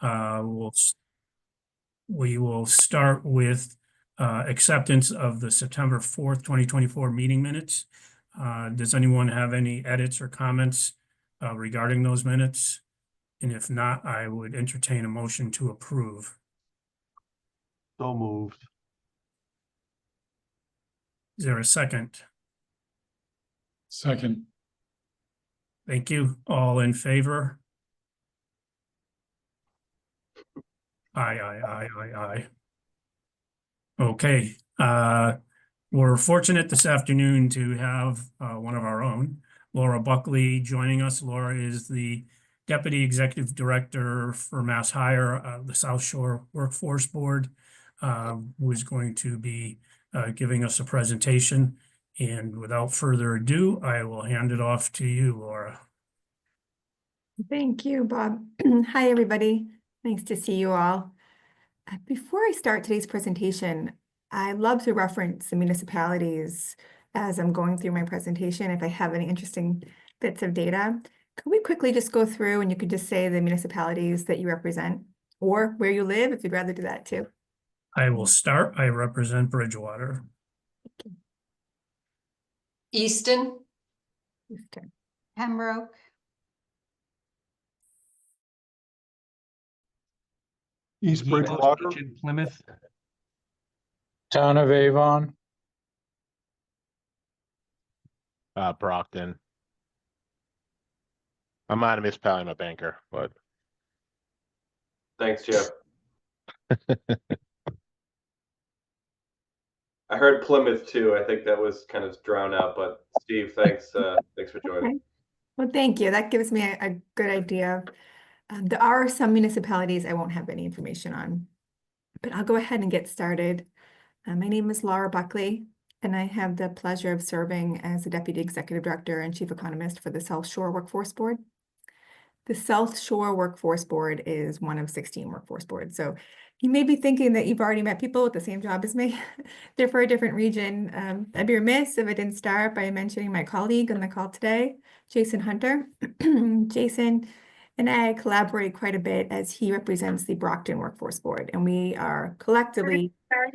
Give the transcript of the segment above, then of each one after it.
We'll we will start with acceptance of the September 4th, 2024 meeting minutes. Does anyone have any edits or comments regarding those minutes? And if not, I would entertain a motion to approve. So moved. Is there a second? Second. Thank you. All in favor? Aye. Okay, we're fortunate this afternoon to have one of our own, Laura Buckley, joining us. Laura is the Deputy Executive Director for Mass Hire, the South Shore Workforce Board, who is going to be giving us a presentation. And without further ado, I will hand it off to you, Laura. Thank you, Bob. Hi, everybody. Nice to see you all. Before I start today's presentation, I love to reference the municipalities as I'm going through my presentation. If I have any interesting bits of data, could we quickly just go through and you could just say the municipalities that you represent or where you live, if you'd rather do that too. I will start. I represent Bridgewater. Easton, Houston. Pembroke, East Bridgewater. Plymouth. Town of Avon. Brockton. I'm not a municipality, I'm a banker, but Thanks, Jeff. I heard Plymouth too. I think that was kind of drowned out, but Steve, thanks. Thanks for joining. Okay. Well, thank you. That gives me a good idea. There are some municipalities I won't have any information on, but I'll go ahead and get started. My name is Laura Buckley, and I have the pleasure of serving as the Deputy Executive Director and Chief Economist for the South Shore Workforce Board. The South Shore Workforce Board is one of 16 workforce boards. So you may be thinking that you've already met people with the same job as me. They're for a different region. I'd be remiss if I didn't start by mentioning my colleague on the call today, Jason Hunter. Jason and I collaborate quite a bit as he represents the Brockton Workforce Board, and we are collectively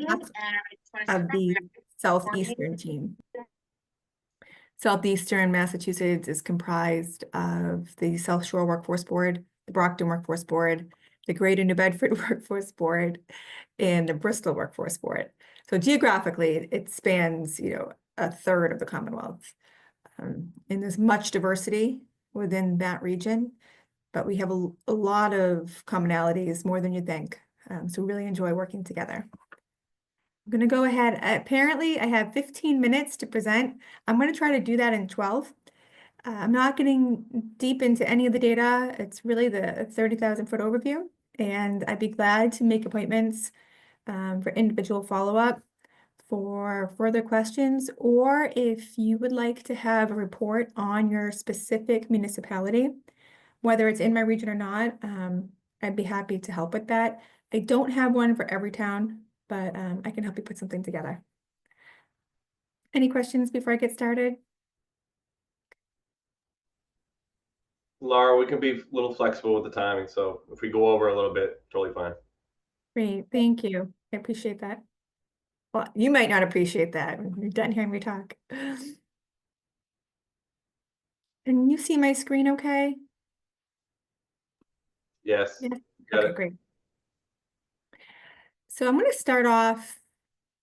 of the Southeastern team. Southeastern Massachusetts is comprised of the South Shore Workforce Board, the Brockton Workforce Board, the Greater New Bedford Workforce Board, and the Bristol Workforce Board. So geographically, it spans, a third of the Commonwealth. And there's much diversity within that region, but we have a lot of commonalities, more than you think. So we really enjoy working together. I'm going to go ahead. Apparently, I have 15 minutes to present. I'm going to try to do that in 12. I'm not getting deep into any of the data. It's really the 30,000-foot overview, and I'd be glad to make appointments for individual follow-up for further questions, or if you would like to have a report on your specific municipality, whether it's in my region or not, I'd be happy to help with that. I don't have one for every town, but I can help you put something together. Any questions before I get started? Laura, we can be a little flexible with the timing, so if we go over a little bit, totally fine. Great, thank you. I appreciate that. Well, you might not appreciate that when you're done hearing me talk. Can you see my screen okay? Yes. Yes. Got Okay, it. great. So I'm going to start off,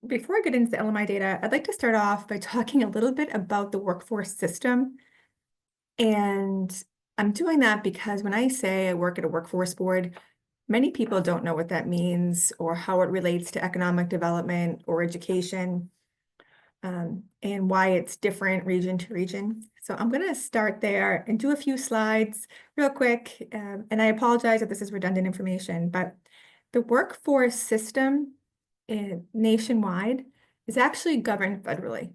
before I get into the LMI data, I'd like to start off by talking a little bit about the workforce system. And I'm doing that because when I say I work at a workforce board, many people don't know what that means or how it relates to economic development or education, and why it's different region to region. So I'm going to start there and do a few slides real quick. And I apologize if this is redundant information, but the workforce system nationwide is actually governed federally.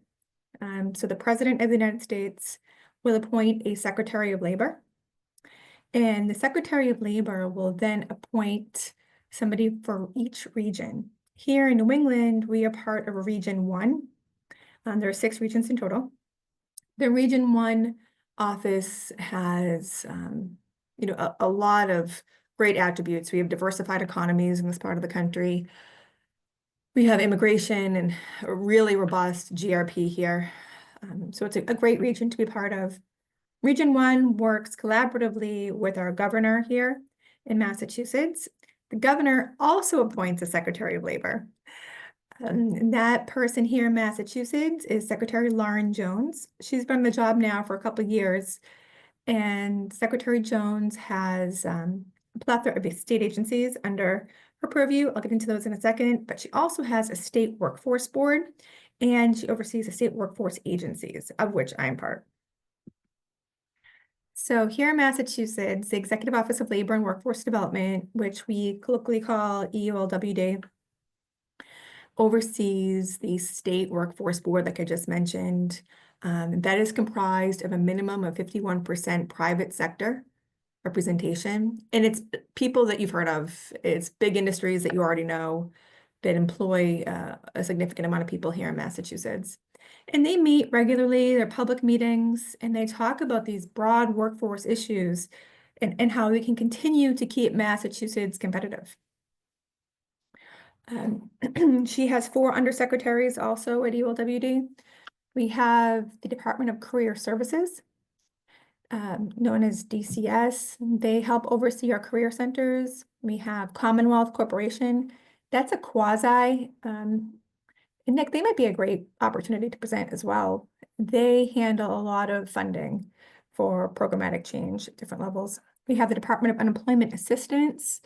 So the President of the United States will appoint a Secretary of Labor, and the Secretary of Labor will then appoint somebody for each region. Here in New England, we are part of a Region 1. There are 6 regions in total. The Region 1 office has, a lot of great attributes. We have diversified economies in this part of the country. We have immigration and a really robust GRP here. So it's a great region to be part of. Region 1 works collaboratively with our governor here in Massachusetts. The governor also appoints a Secretary of Labor. And that person here in Massachusetts is Secretary Lauren Jones. She's been on the job now for a couple of years. And Secretary Jones has a plethora of state agencies under her purview. I'll get into those in a second, but she also has a state workforce board, and she oversees the state workforce agencies, of which I'm part. So here in Massachusetts, the Executive Office of Labor and Workforce Development, which we colloquially call EOLWD, oversees the state workforce board, like I just mentioned. That is comprised of a minimum of 51% private sector representation. And it's people that you've heard of. It's big industries that you already know that employ a significant amount of people here in Massachusetts. And they meet regularly, they're public meetings, and they talk about these broad workforce issues and how we can continue to keep Massachusetts competitive. She has 4 undersecretaries also at EOLWD. We have the Department of Career Services, known as DCS. They help oversee our career centers. We have Commonwealth Corporation. That's a quasi, and Nick, they might be a great opportunity to present as well. They handle a lot of funding for programmatic change at different levels. We have the Department of Unemployment Assistance.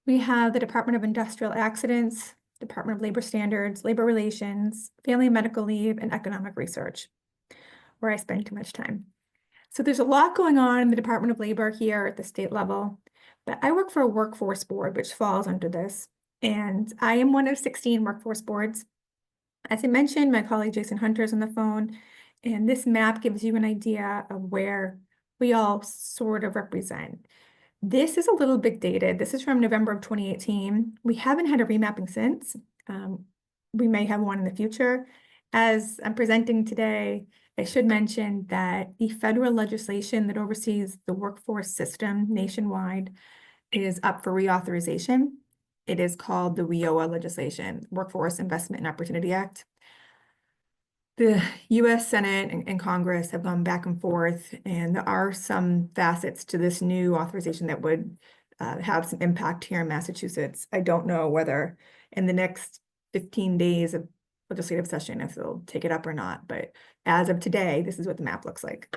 We have the Department of Industrial Accidents, Department of Labor Standards, Labor Relations, Family and Medical Leave, and Economic Research, where I spend too much time. So there's a lot going on in the Department of Labor here at the state level, but I work for a workforce board, which falls under this. And I am one of 16 workforce boards. As I mentioned, my colleague Jason Hunter is on the phone, and this map gives you an idea of where we all sort of represent. This is a little bit dated. This is from November of 2018. We haven't had a remapping since. We may have one in the future. As I'm presenting today, I should mention that the federal legislation that oversees the workforce system nationwide is up for reauthorization. It is called the WIOA legislation, Workforce Investment and Opportunity Act. The US Senate and Congress have gone back and forth, and there are some facets to this new authorization that would have some impact here in Massachusetts. I don't know whether in the next 15 days of legislative session, if they'll take it up or not, but as of today, this is what the map looks like.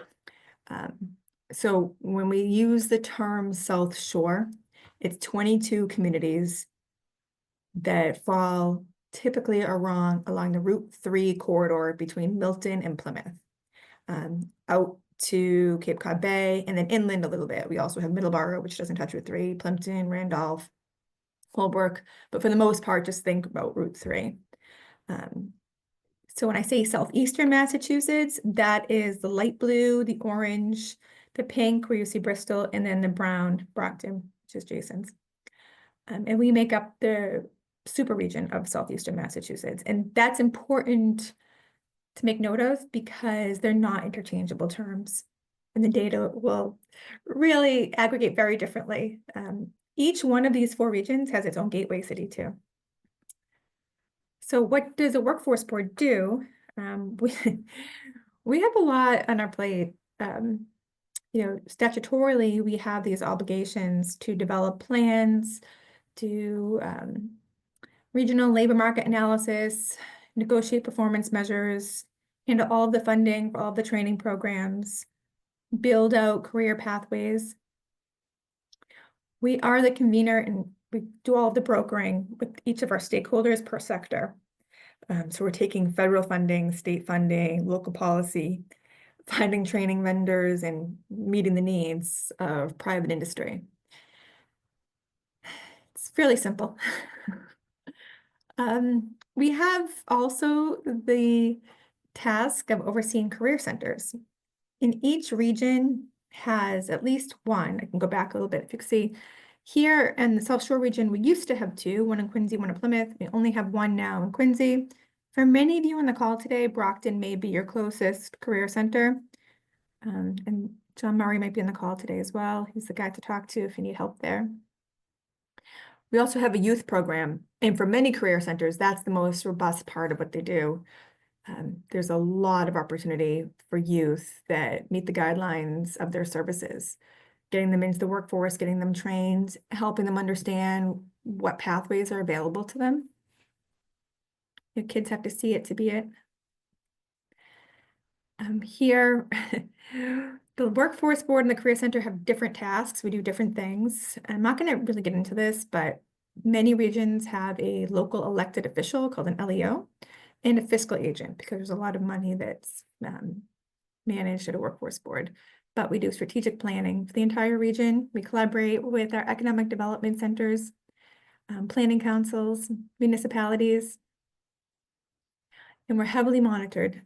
So when we use the term South Shore, it's 22 communities that fall typically along the Route 3 corridor between Milton and Plymouth, out to Cape Cod Bay, and then inland a little bit. We also have Middleborough, which doesn't touch Route 3, Plimpton, Randolph, Holbrook, but for the most part, just think about Route 3. So when I say southeastern Massachusetts, that is the light blue, the orange, the pink, where you see Bristol, and then the brown, Brockton, which is Jason's. And we make up the super region of southeastern Massachusetts. And that's important to make note of because they're not interchangeable terms. And the data will really aggregate very differently. Each one of these 4 regions has its own gateway city too. So what does a workforce board do? We have a lot on our plate. Statutorily, we have these obligations to develop plans, do regional labor market analysis, negotiate performance measures, handle all of the funding for all of the training programs, build out career pathways. We are the convener and we do all of the brokering with each of our stakeholders per sector. So we're taking federal funding, state funding, local policy, finding training vendors, and meeting the needs of private industry. It's fairly simple. We have also the task of overseeing career centers. In each region has at least one. I can go back a little bit. If you can see here in the South Shore region, we used to have 2, one in Quincy, one in Plymouth. We only have 1 now in Quincy. For many of you on the call today, Brockton may be your closest career center. And John Murray might be on the call today as well. He's the guy to talk to if you need help there. We also have a youth program, and for many career centers, that's the most robust part of what they do. There's a lot of opportunity for youth that meet the guidelines of their services, getting them into the workforce, getting them trained, helping them understand what pathways are available to them. Your kids have to see it to be it. Here, the Workforce Board and the Career Center have different tasks. We do different things. I'm not going to really get into this, but many regions have a local elected official called an LEO and a fiscal agent, because there's a lot of money that's managed at a Workforce Board. But we do strategic planning for the entire region. We collaborate with our economic development centers, planning councils, municipalities, and we're heavily monitored.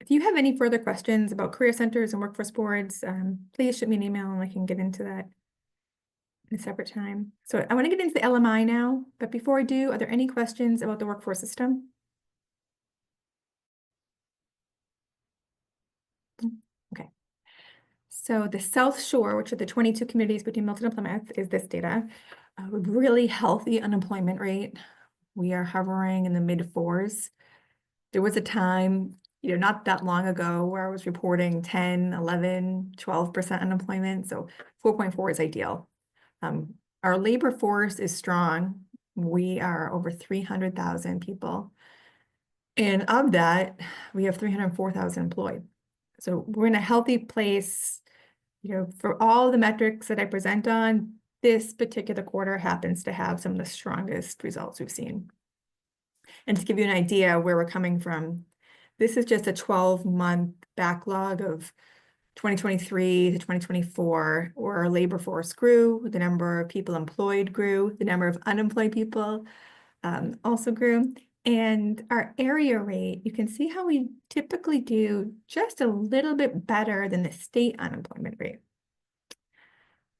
If you have any further questions about career centers and workforce boards, please shoot me an email and I can get into that in a separate time. So I want to get into the LMI now, but before I do, are there any questions about the workforce system? Okay. So the South Shore, which are the 22 communities between Milton and Plymouth, is this data. A really healthy unemployment rate. We are hovering in the mid-4s. There was a time, not that long ago, where I was reporting 10, 11, 12% unemployment. So 4.4 is ideal. Our labor force is strong. We are over 300,000 people. And of that, we have 304,000 employed. So we're in a healthy place, for all the metrics that I present on. This particular quarter happens to have some of the strongest results we've seen. And to give you an idea where we're coming from, this is just a 12-month backlog of 2023 to 2024, where our labor force grew, the number of people employed grew, the number of unemployed people also grew. And our area rate, you can see how we typically do just a little bit better than the state unemployment rate.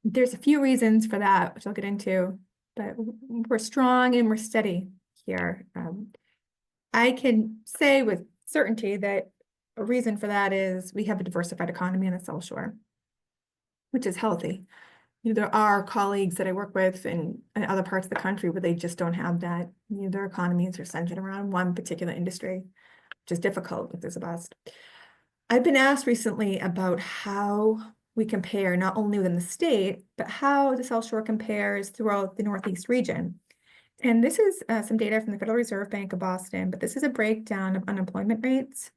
There's a few reasons for that, which I'll get into, but we're strong and we're steady here. I can say with certainty that a reason for that is we have a diversified economy in the South Shore, which is healthy. There are colleagues that I work with in other parts of the country where they just don't have that. Their economies are centered around one particular industry, which is difficult if there's a bust. I've been asked recently about how we compare not only within the state, but how the South Shore compares throughout the Northeast region. And this is some data from the Federal Reserve Bank of Boston, but this is a breakdown of unemployment rates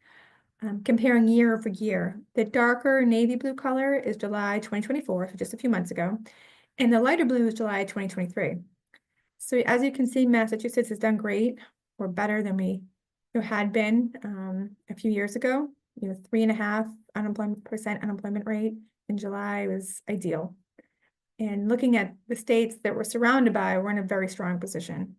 comparing year over year. The darker navy blue color is July 2024, so just a few months ago, and the lighter blue is July 2023. So as you can see, Massachusetts has done great, or better than we had been a few years ago. 3.5% unemployment rate in July was ideal. And looking at the states that we're surrounded by, we're in a very strong position.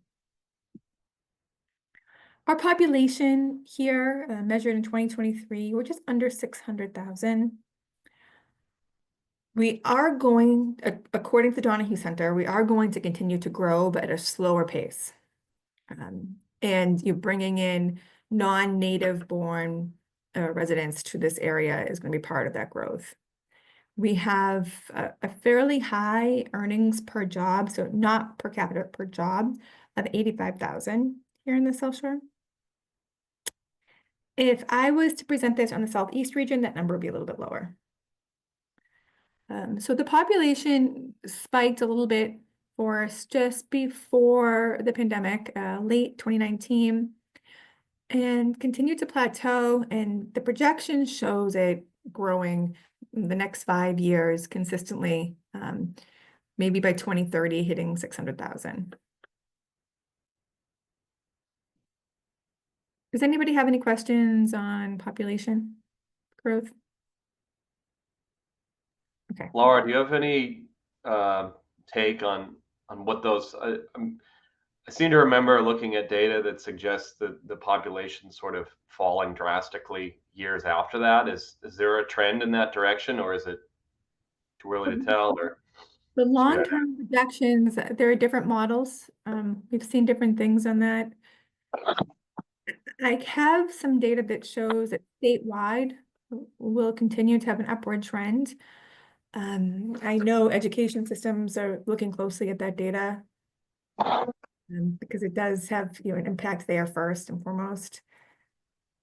Our population here, measured in 2023, we're just under 600,000. We are going, according to the Donahue Center, we are going to continue to grow, but at a slower pace. And you're bringing in non-native born residents to this area is going to be part of that growth. We have a fairly high earnings per job, so not per capita, per job, of 85,000 here in the South Shore. If I was to present this on the Southeast region, that number would be a little bit lower. So the population spiked a little bit for us just before the pandemic, late 2019, and continued to plateau, and the projection shows it growing the next 5 years consistently, maybe by 2030 hitting 600,000. Does anybody have any questions on population growth? Okay. Laura, do you have any take on what those? I seem to remember looking at data that suggests that the population sort of falling drastically years after that. Is there a trend in that direction, or is it too early to tell? Or The long-term projections, there are different models. We've seen different things on that. I have some data that shows that statewide, will continue to have an upward trend. I know education systems are looking closely at that data. Because it does have, an impact there first and foremost.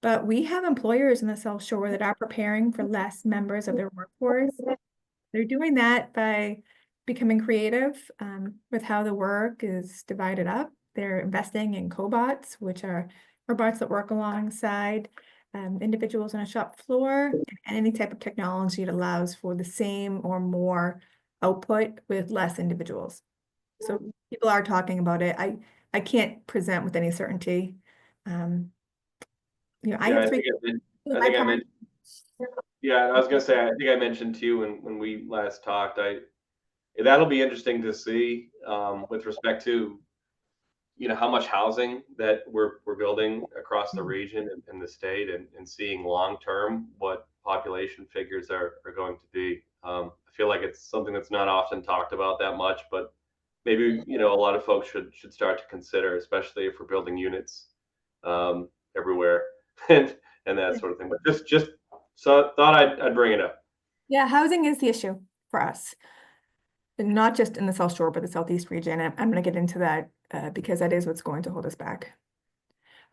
But we have employers in the South Shore that are preparing for less members of their workforce. They're doing that by becoming creative with how the work is divided up. They're investing in cobots, which are robots that work alongside individuals on a shop floor, and any type of technology that allows for the same or more output with less individuals. So people are talking about it. I can't present with any certainty. I Yeah, have three. I think I mentioned. Yeah, I was gonna say, I think I mentioned to you when we last talked, that'll be interesting to see, with respect to, how much housing that we're building across the region and the state, and seeing long-term what population figures are going to be. I feel like it's something that's not often talked about that much, but maybe, a lot of folks should start to consider, especially if we're building units, everywhere and that sort of thing. But just so thought I'd bring it up. Yeah, housing is the issue for us. And not just in the South Shore, but the Southeast region. I'm going to get into that because that is what's going to hold us back.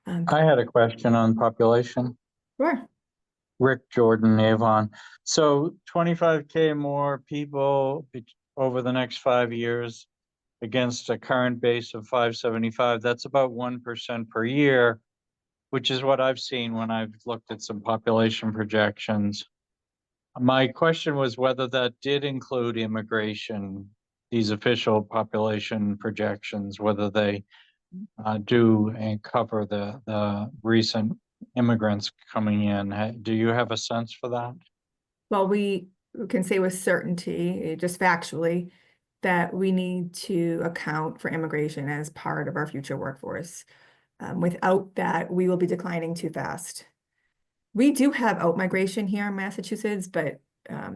I had a question on population. Sure. Rick Jordan, Avon. So 25K more people over the next 5 years against a current base of 575. That's about 1% per year, which is what I've seen when I've looked at some population projections. My question was whether that did include immigration, these official population projections, whether they do and cover the recent immigrants coming in. Do you have a sense for that? Well, we can say with certainty, just factually, that we need to account for immigration as part of our future workforce. Without that, we will be declining too fast. We do have out-migration here in Massachusetts, but I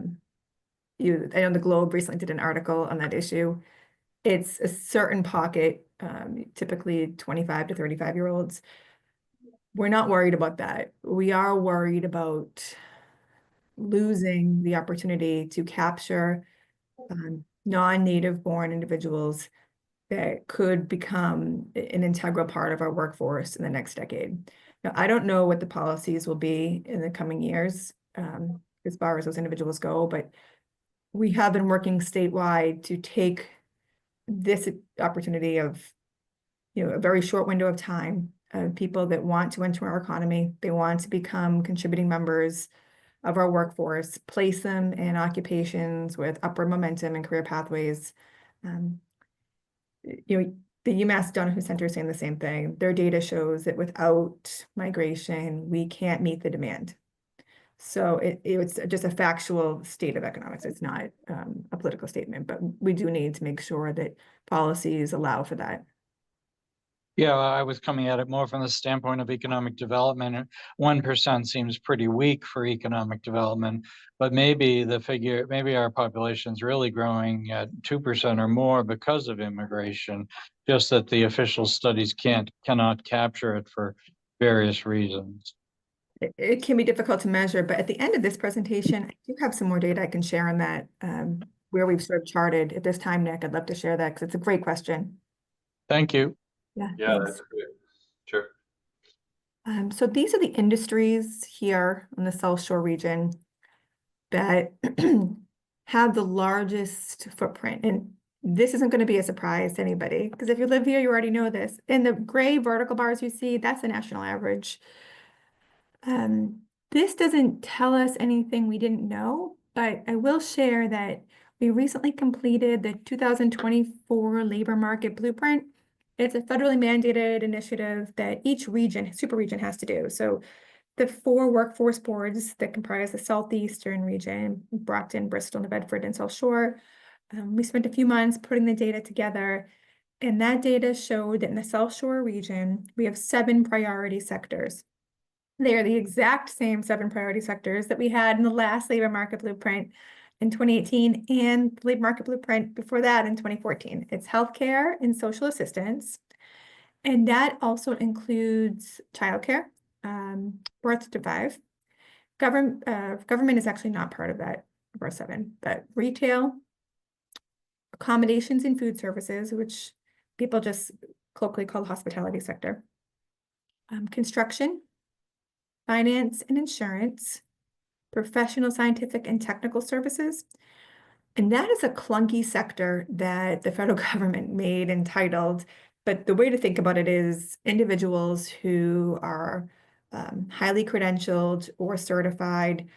know the Globe recently did an article on that issue. It's a certain pocket, typically 25 to 35-year-olds. We're not worried about that. We are worried about losing the opportunity to capture non-native born individuals that could become an integral part of our workforce in the next decade. Now, I don't know what the policies will be in the coming years as far as those individuals go, but we have been working statewide to take this opportunity of, a very short window of time of people that want to enter our economy, they want to become contributing members of our workforce, place them in occupations with upward momentum and career pathways. The UMass Donohue Center is saying the same thing. Their data shows that without migration, we can't meet the demand. So it's just a factual state of economics. It's not a political statement, but we do need to make sure that policies allow for that. Yeah, I was coming at it more from the standpoint of economic development. 1% seems pretty weak for economic development, but maybe our population's really growing at 2% or more because of immigration, just that the official studies cannot capture it for various reasons. It can be difficult to measure, but at the end of this presentation, I do have some more data I can share on that, where we've sort of charted. At this time, Nick, I'd love to share that because it's a great question. Thank you. Yeah, Yeah, thanks. that's good. Sure. So these are the industries here in the South Shore region that have the largest footprint. And this isn't going to be a surprise to anybody, because if you live here, you already know this. And the gray vertical bars you see, that's the national average. This doesn't tell us anything we didn't know, but I will share that we recently completed the 2024 labor market blueprint. It's a federally mandated initiative that each region, super region, has to do. So the 4 workforce boards that comprise the Southeastern region, Brockton, Bristol, New Bedford, and South Shore, we spent a few months putting the data together, and that data showed that in the South Shore region, we have 7 priority sectors. They are the exact same 7 priority sectors that we had in the last labor market blueprint in 2018 and the labor market blueprint before that in 2014. It's healthcare and social assistance. And that also includes childcare, birth to 5, Government is actually not part of that, number 7, but retail, accommodations and food services, which people just colloquially call the hospitality sector, construction, finance and insurance, professional, scientific, and technical services. And that is a clunky sector that the federal government made entitled, but the way to think about it is individuals who are highly credentialed or certified.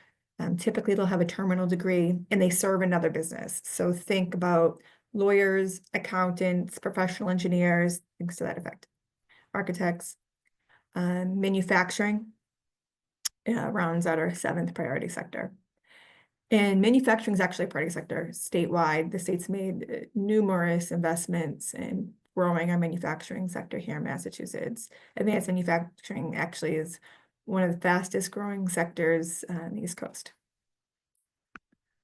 Typically, they'll have a terminal degree and they serve another business. So think about lawyers, accountants, professional engineers, things to that effect, architects, manufacturing rounds out our 7th priority sector. And manufacturing is actually a priority sector statewide. The state's made numerous investments in growing our manufacturing sector here in Massachusetts. Advanced manufacturing actually is one of the fastest growing sectors on the East Coast.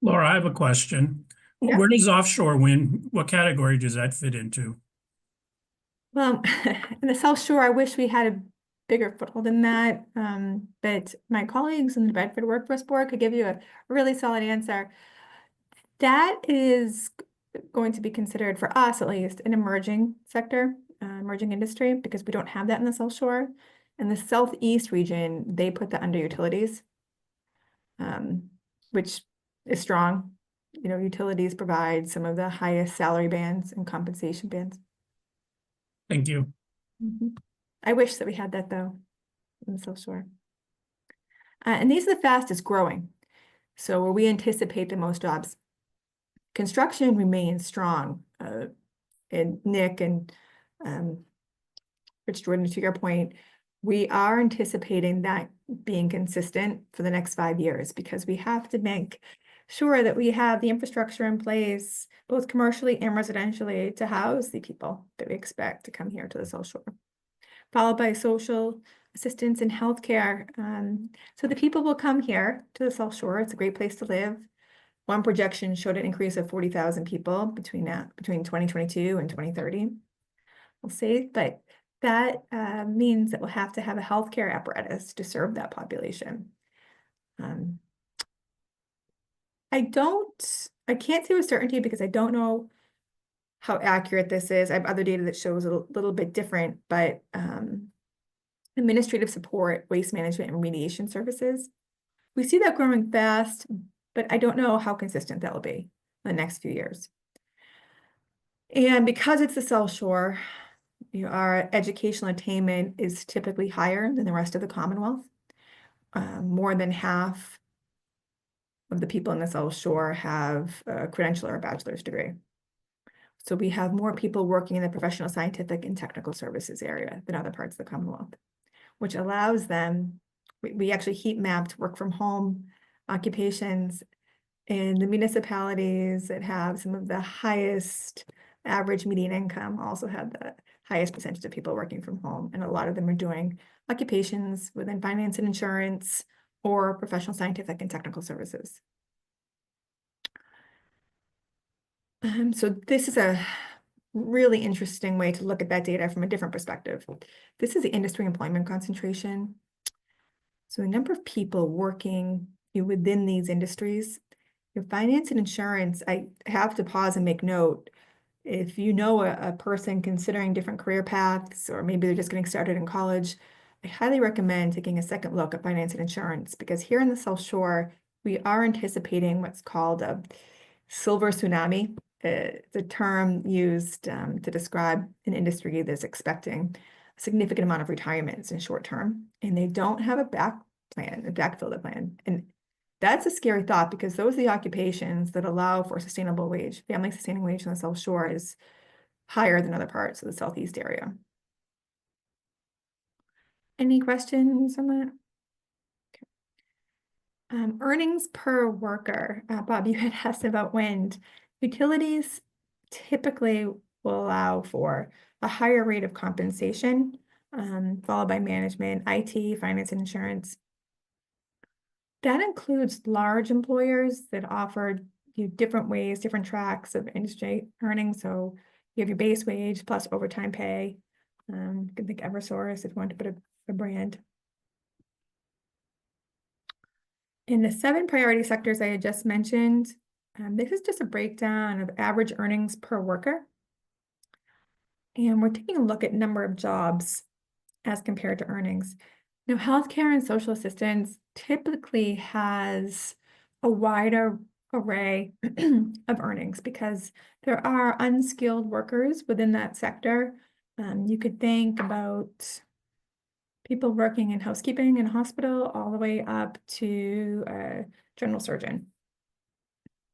Laura, I have a question. Yeah. Where does offshore wind, what category does that fit into? Well, in the South Shore, I wish we had a bigger foothold in that, but my colleagues in the Bedford Workforce Board could give you a really solid answer. That is going to be considered, for us at least, an emerging sector, emerging industry, because we don't have that in the South Shore. In the Southeast region, they put that under utilities, which is strong. You know, utilities provide some of the highest salary bands and compensation bands. Thank you. I wish that we had that though, in the South Shore. And these are the fastest growing. So where we anticipate the most jobs. Construction remains strong. And Nick and Rich Jordan, to your point, we are anticipating that being consistent for the next 5 years because we have to make sure that we have the infrastructure in place, both commercially and residentially, to house the people that we expect to come here to the South Shore. Followed by social assistance and healthcare. So the people will come here to the South Shore. It's a great place to live. One projection showed an increase of 40,000 people between 2022 and 2030. We'll see, but that means that we'll have to have a healthcare apparatus to serve that population. I can't say with certainty because I don't know how accurate this is. I have other data that shows a little bit different, but administrative support, waste management, and remediation services. We see that growing fast, but I don't know how consistent that will be in the next few years. And because it's the South Shore, our educational attainment is typically higher than the rest of the Commonwealth. More than half of the people in the South Shore have a credential or a bachelor's degree. So we have more people working in the professional, scientific, and technical services area than other parts of the Commonwealth, which allows them, we actually heat mapped work from home occupations in the municipalities that have some of the highest average median income also have the highest percentage of people working from home. And a lot of them are doing occupations within finance and insurance or professional, scientific, and technical services. So this is a really interesting way to look at that data from a different perspective. This is the industry employment concentration. So the number of people working within these industries, finance and insurance, I have to pause and make note. If you know a person considering different career paths, or maybe they're just getting started in college, I highly recommend taking a second look at finance and insurance, because here in the South Shore, we are anticipating what's called a silver tsunami. It's a term used to describe an industry that's expecting a significant amount of retirements in short term, and they don't have a backfill plan. And that's a scary thought, because those are the occupations that allow for a sustainable wage. Family sustaining wage in the South Shore is higher than other parts of the Southeast area. Any questions on that? Okay. Earnings per worker. Bob, you had asked about wind. Utilities typically will allow for a higher rate of compensation, followed by management, IT, finance, and insurance. That includes large employers that offer you different ways, different tracks of industry earnings. So you have your base wage plus overtime pay. You can think Eversource if you want to put a brand. In the 7 priority sectors I had just mentioned, this is just a breakdown of average earnings per worker. And we're taking a look at number of jobs as compared to earnings. Now, healthcare and social assistance typically has a wider array of earnings because there are unskilled workers within that sector. You could think about people working in housekeeping in a hospital all the way up to a general surgeon.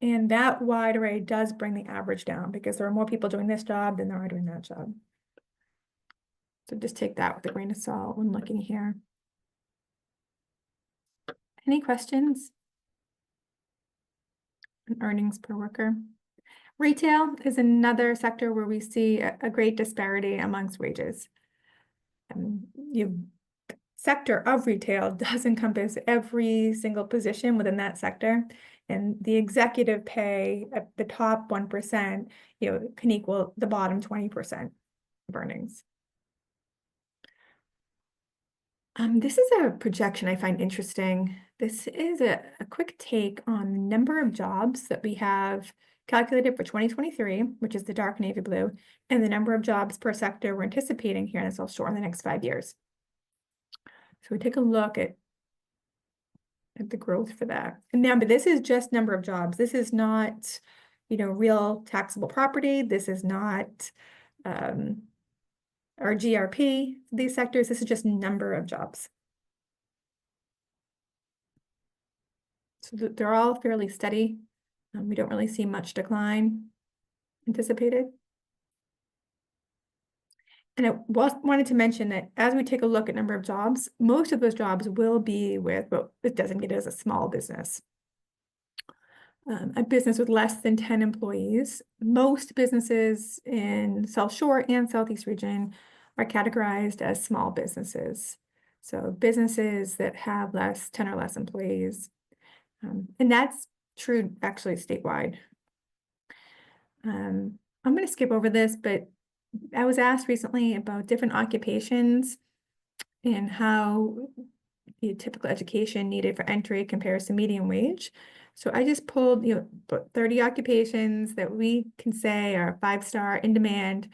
And that wide array does bring the average down because there are more people doing this job than there are doing that job. So just take that with a grain of salt when looking here. Any questions? On earnings per worker. Retail is another sector where we see a great disparity amongst wages. Sector of retail does encompass every single position within that sector. And the executive pay at the top 1%, can equal the bottom 20% of earnings. This is a projection I find interesting. This is a quick take on the number of jobs that we have calculated for 2023, which is the dark navy blue, and the number of jobs per sector we're anticipating here in the South Shore in the next 5 years. So we take a look at the growth for that. And now, but this is just number of jobs. This is not, real taxable property. This is not our GRP, these sectors. This is just number of jobs. So they're all fairly steady. We don't really see much decline anticipated. And I wanted to mention that as we take a look at number of jobs, most of those jobs will be with what is designated as a small business. A business with less than 10 employees. Most businesses in South Shore and Southeast region are categorized as small businesses. So businesses that have 10 or less employees. And that's true actually statewide. I'm going to skip over this, but I was asked recently about different occupations and how the typical education needed for entry compares to median wage. So I just pulled, 30 occupations that we can say are 5-star in demand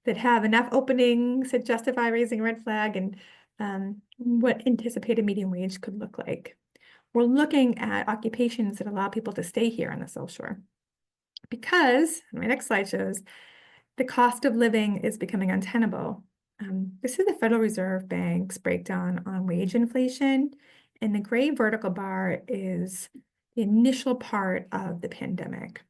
that have enough openings to justify raising a red flag and what anticipated median wage could look like. We're looking at occupations that allow people to stay here on the South Shore because, my next slide shows, the cost of living is becoming untenable. This is the Federal Reserve Bank's breakdown on wage inflation, and the gray vertical bar is the initial part of the pandemic,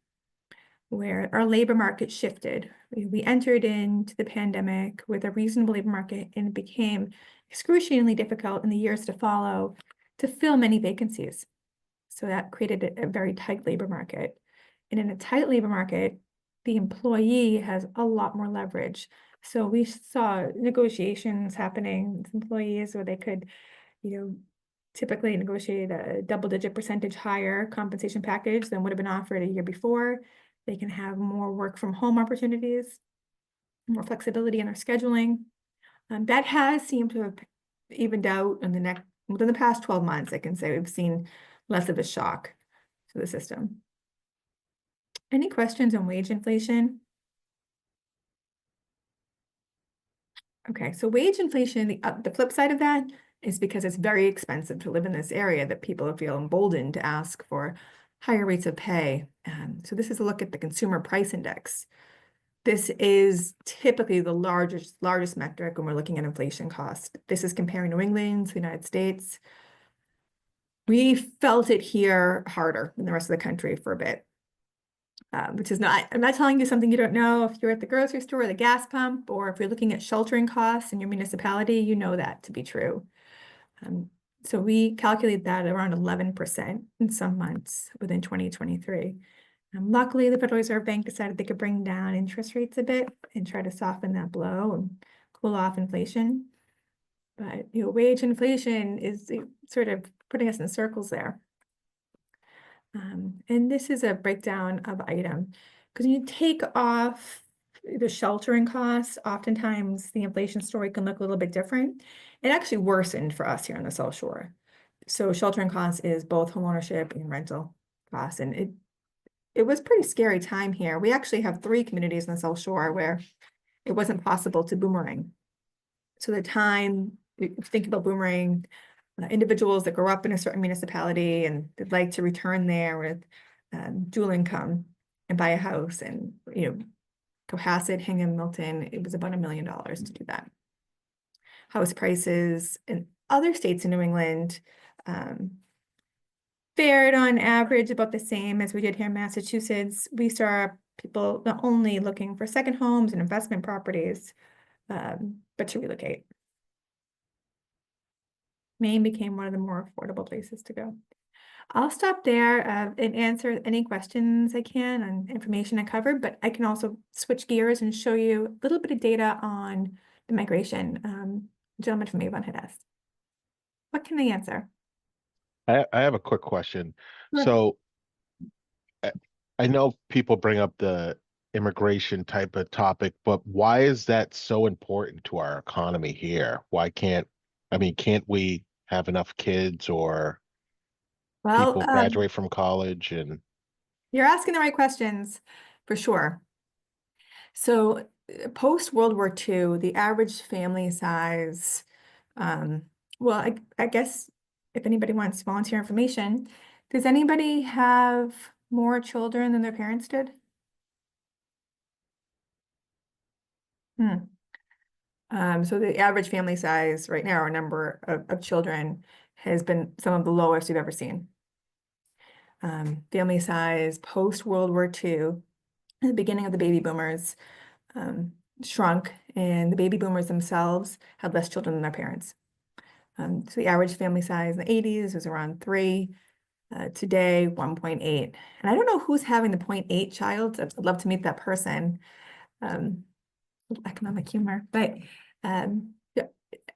where our labor market shifted. We entered into the pandemic with a reasonable labor market, and it became excruciatingly difficult in the years to follow to fill many vacancies. So that created a very tight labor market. And in a tight labor market, the employee has a lot more leverage. So we saw negotiations happening with employees where they could, typically negotiate a double-digit percentage higher compensation package than would have been offered a year before. They can have more work from home opportunities, more flexibility in their scheduling. That has seemed to have evened out within the past 12 months. I can say we've seen less of a shock to the system. Any questions on wage inflation? Okay, so wage inflation, the flip side of that is because it's very expensive to live in this area that people feel emboldened to ask for higher rates of pay. So this is a look at the Consumer Price Index. This is typically the largest metric when we're looking at inflation cost. This is comparing New England to the United States. We felt it here harder than the rest of the country for a bit. Which is I'm not telling you something you don't know. If you're at the grocery store or the gas pump, or if you're looking at sheltering costs in your municipality, you know that to be true. So we calculate that around 11% in some months within 2023. Luckily, the Federal Reserve Bank decided they could bring down interest rates a bit and try to soften that blow and cool off inflation. But wage inflation is sort of putting us in circles there. And this is a breakdown of item, because when you take off the sheltering costs, oftentimes the inflation story can look a little bit different. It actually worsened for us here on the South Shore. So sheltering costs is both homeownership and rental costs, and it was pretty scary time here. We actually have 3 communities in the South Shore where it wasn't possible to boomerang. So the time, think about boomerang, individuals that grow up in a certain municipality and they'd like to return there with dual income and buy a house, and Cohasset, Hingham, Milton, it was about $1 million to do that. House prices in other states in New England fared on average about the same as we did here in Massachusetts. We saw people not only looking for second homes and investment properties, but to relocate. Maine became one of the more affordable places to go. I'll stop there and answer any questions I can on information I covered, but I can also switch gears and show you a little bit of data on the migration. Gentleman from Avon had asked. What can I answer? I have a quick question. Sure. So I know people bring up the immigration type of topic, but why is that so important to our economy here? Can't we have enough kids or Well, people graduate from college and you're asking the right questions for sure. So post World War II, the average family size, well, I guess if anybody wants volunteer information, does anybody have more children than their parents did? So the average family size right now, or number of children, has been some of the lowest we've ever seen. Family size post World War II, at the beginning of the baby boomers, shrunk, and the baby boomers themselves had less children than their parents. So the average family size in the 80s was around 3. Today, 1.8. And I don't know who's having the 0.8 child. I'd love to meet that person. Economic humor, but yeah,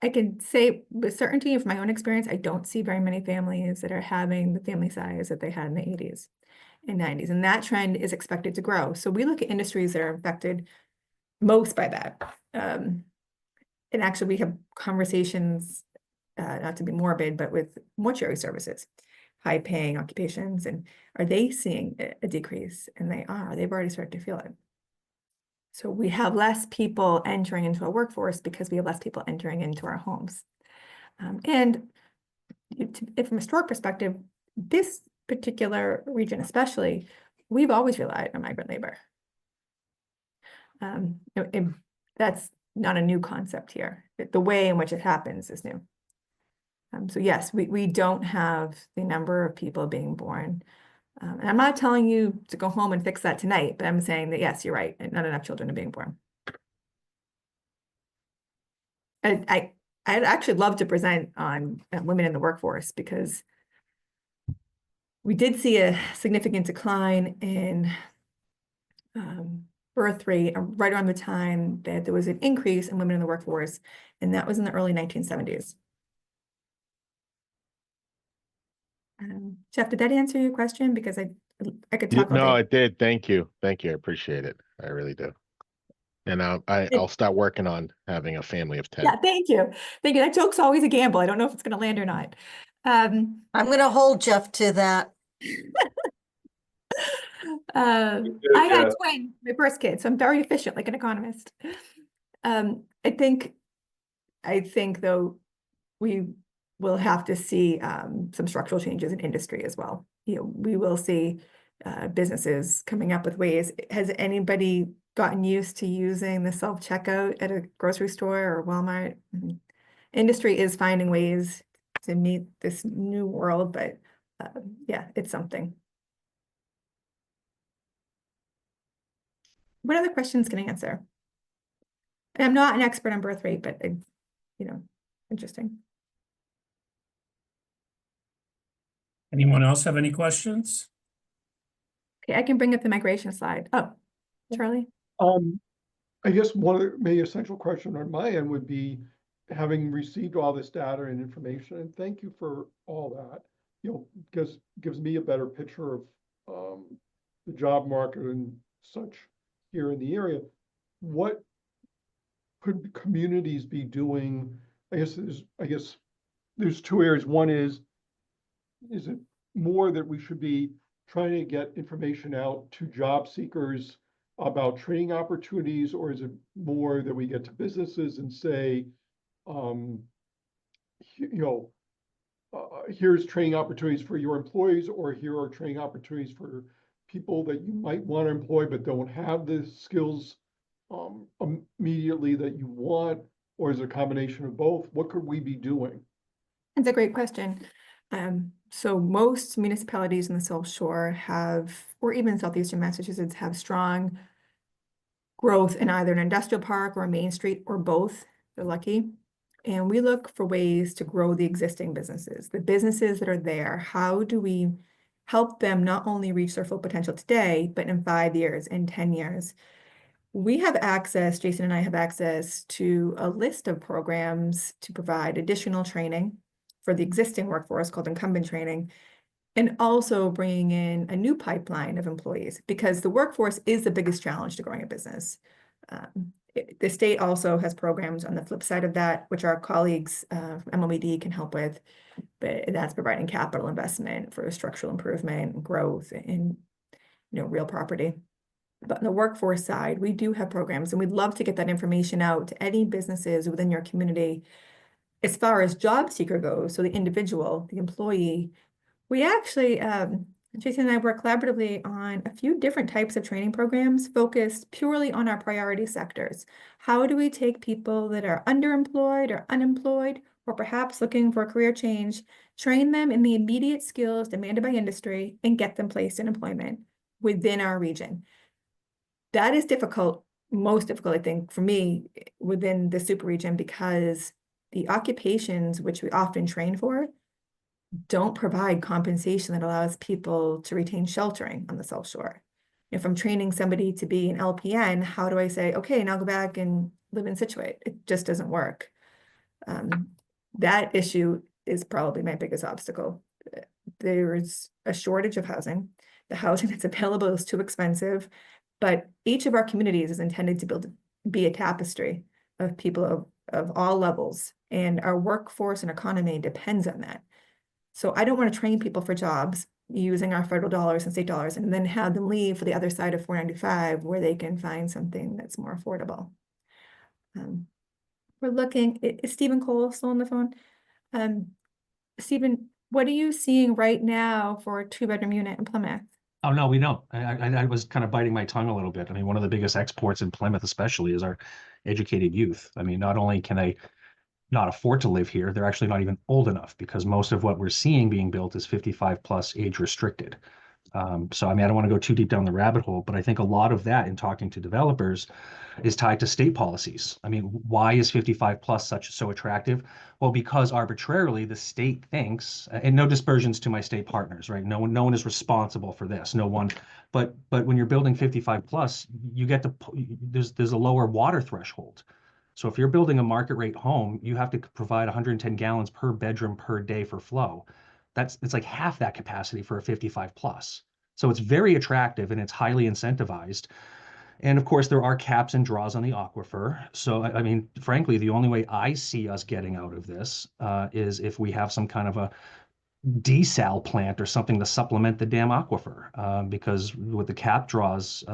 I can say with certainty from my own experience, I don't see very many families that are having the family size that they had in the 80s and 90s. And that trend is expected to grow. So we look at industries that are affected most by that. And actually we have conversations, not to be morbid, but with mortuary services, high paying occupations, and are they seeing a decrease? And they are, they've already started to feel it. So we have less people entering into our workforce because we have less people entering into our homes. And from a historic perspective, this particular region especially, we've always relied on migrant labor. That's not a new concept here. The way in which it happens is new. So yes, we don't have the number of people being born. And I'm not telling you to go home and fix that tonight, but I'm saying that, yes, you're right, and not enough children are being born. I'd actually love to present on women in the workforce, because we did see a significant decline in birth rate right around the time that there was an increase in women in the workforce, and that was in the early 1970s. Jeff, did that answer your question? Because I could talk all no, day. it did. Thank you. I appreciate it. I really do. And I'll start working on having a family of 10. Yeah, thank you. Thank you. That joke's always a gamble. I don't know if it's going to land or not. I'm gonna hold Jeff to that. I had twins, my first kid, so I'm very efficient, like an economist. I think though, we will have to see some structural changes in industry as well. We will see businesses coming up with ways. Has anybody gotten used to using the self-checkout at a grocery store or Walmart? Industry is finding ways to meet this new world, but yeah, it's something. What other questions can I answer? And I'm not an expert on birth rate, but it's, interesting. Anyone else have any questions? Okay, I can bring up the migration slide. Oh, Charlie? I guess one of the maybe essential question on my end would be, having received all this data and information, and thank you for all that, because gives me a better picture of the job market and such here in the area. What could communities be doing? I guess there's 2 areas. One is is it more that we should be trying to get information out to job seekers about training opportunities, or is it more that we get to businesses and say, here's training opportunities for your employees, or here are training opportunities for people that you might want to employ but don't have the skills immediately that you want, or is it a combination of both? What could we be doing? That's a great question. So most municipalities in the South Shore have, or even Southeastern Massachusetts, have strong growth in either an industrial park or a main street or both. They're lucky. And we look for ways to grow the existing businesses, the businesses that are there. How do we help them not only reach their full potential today, but in 5 years, in 10 years? We have access, Jason and I have access to a list of programs to provide additional training for the existing workforce called incumbent training, and also bringing in a new pipeline of employees, because the workforce is the biggest challenge to growing a business. The state also has programs on the flip side of that, which our colleagues from MOED can help with, but that's providing capital investment for structural improvement and growth in real property. But on the workforce side, we do have programs, and we'd love to get that information out to any businesses within your community. As far as job seeker goes, so the individual, the employee, we actually, Jason and I work collaboratively on a few different types of training programs focused purely on our priority sectors. How do we take people that are underemployed or unemployed, or perhaps looking for a career change, train them in the immediate skills demanded by industry, and get them placed in employment within our region? That is difficult, most difficult, I think, for me within the super region, because the occupations which we often train for don't provide compensation that allows people to retain sheltering on the South Shore. If I'm training somebody to be an LPN, how do I say, okay, now go back and live in Situate? It just doesn't work. That issue is probably my biggest obstacle. There's a shortage of housing. The housing that's available is too expensive, but each of our communities is intended to be a tapestry of people of all levels, and our workforce and economy depends on that. So I don't want to train people for jobs using our federal dollars and state dollars and then have them leave for the other side of 495 where they can find something that's more affordable. We're looking, is Stephen Cole still on the phone? Stephen, what are you seeing right now for a 2-bedroom unit in Plymouth? Oh, no, we don't. I was kind of biting my tongue a little bit. I mean, one of the biggest exports in Plymouth especially is our educated youth. I mean, not only can they not afford to live here, they're actually not even old enough, because most of what we're seeing being built is 55 plus age restricted. So, I mean, I don't want to go too deep down the rabbit hole, but I think a lot of that in talking to developers is tied to state policies. I mean, why is 55 plus so attractive? Well, because arbitrarily the state thinks, and no dispersions to my state partners, right? No one is responsible for this. No one, but when you're building 55 plus, you get to, there's a lower water threshold. So if you're building a market rate home, you have to provide 110 gallons per bedroom per day for flow. It's like half that capacity for a 55 plus. So it's very attractive and it's highly incentivized. And of course, there are caps and draws on the aquifer. So, I mean, frankly, the only way I see us getting out of this is if we have some kind of a desal plant or something to supplement the dam aquifer, because with the cap draws,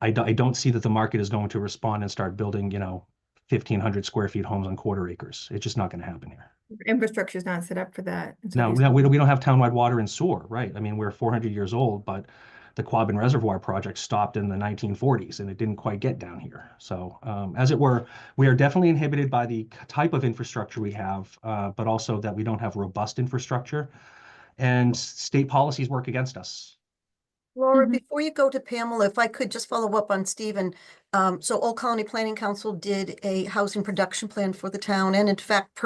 I don't see that the market is going to respond and start building, 1,500 square feet homes on quarter acres. It's just not going to happen here. Infrastructure is not set up for that. No, we don't have townwide water and sewer, right? I mean, we're 400 years old, but the Quabbin Reservoir project stopped in the 1940s and it didn't quite get down here. So as it were, we are definitely inhibited by the type of infrastructure we have, but also that we don't have robust infrastructure, and state policies work against us. Laura, Mhm. before you go to Pamela, if I could just follow up on Stephen. So Old Colony Planning Council did a housing production plan for the town, and in fact